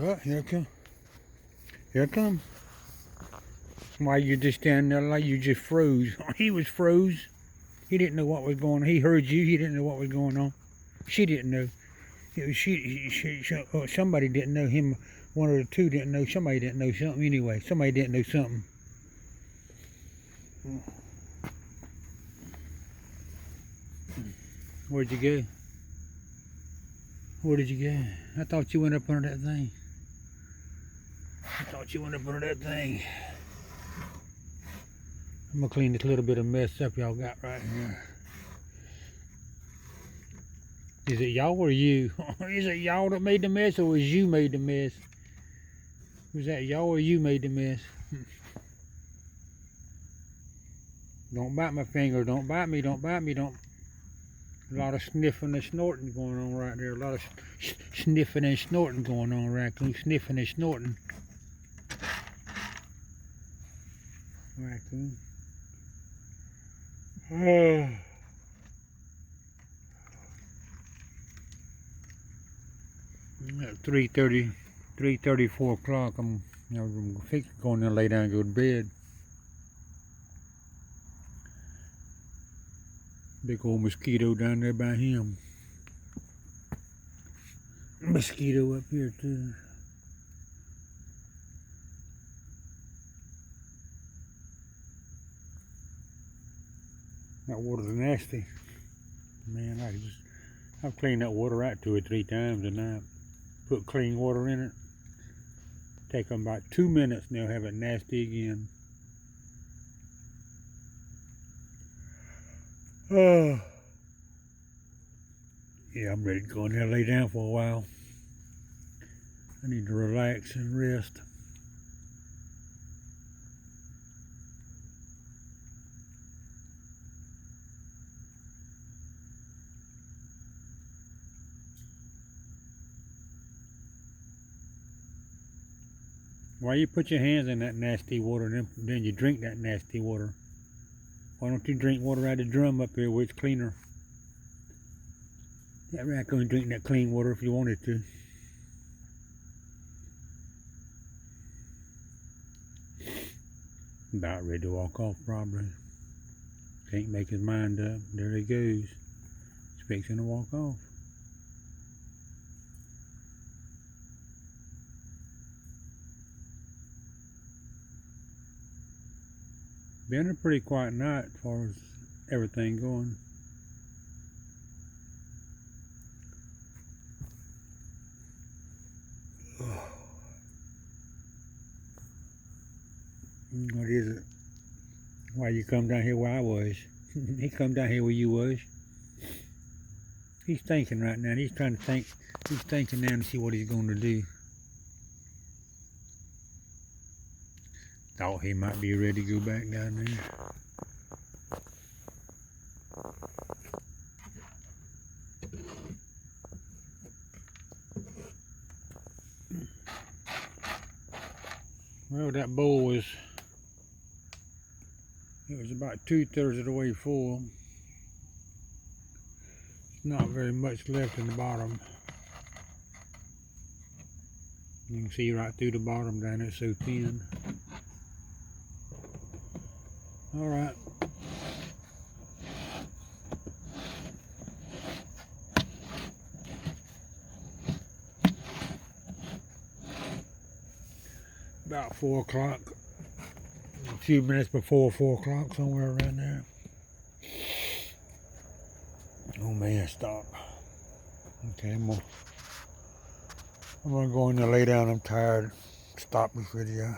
Oh, here it come. Here it come. Why you just standing there like you just froze? He was froze. He didn't know what was going on. He heard you. He didn't know what was going on. She didn't know. It was somebody didn't know him. One of the two didn't know. Somebody didn't know something anyway. Somebody didn't know something. Where'd you go? Where did you go? I thought you went up under that thing. I thought you went up under that thing. I'm gonna clean this little bit of mess up y'all got right here. Is it y'all or you? Is it y'all that made the mess, or was you made the mess? Was that y'all or you made the mess? Don't bite my finger. Don't bite me. Don't bite me. Don't. A lot of sniffing and snorting going on right there. A lot of sniffing and snorting going on, Raccoon. Sniffing and snorting. Raccoon. 3:30, 3:30, 4 o'clock. I'm fixing to go in there, lay down, and go to bed. Big old mosquito down there by him. Mosquito up here too. That water's nasty. Man, I've cleaned that water out 2 or 3 times a night. Put clean water in it. Take them about 2 minutes and they'll have it nasty again. Oh. Yeah, I'm ready to go in there and lay down for a while. I need to relax and rest. Why you put your hands in that nasty water and then you drink that nasty water? Why don't you drink water out of the drum up here where it's cleaner? That raccoon drink that clean water if you wanted to. About ready to walk off probably. Can't make his mind up. There he goes. He's fixing to walk off. Been a pretty quiet night as far as everything going. What is it? Why you come down here where I was? He come down here where you was. He's thinking right now. He's trying to think. He's thinking now to see what he's going to do. Thought he might be ready to go back down there. Well, that bowl was, it was about 2/3 of the way full. There's not very much left in the bottom. You can see right through the bottom down there, so thin. All right. About 4 o'clock. A few minutes before 4 o'clock, somewhere around there. Oh man, stop. Okay, I'm gonna go in there, lay down. I'm tired. Stop this video.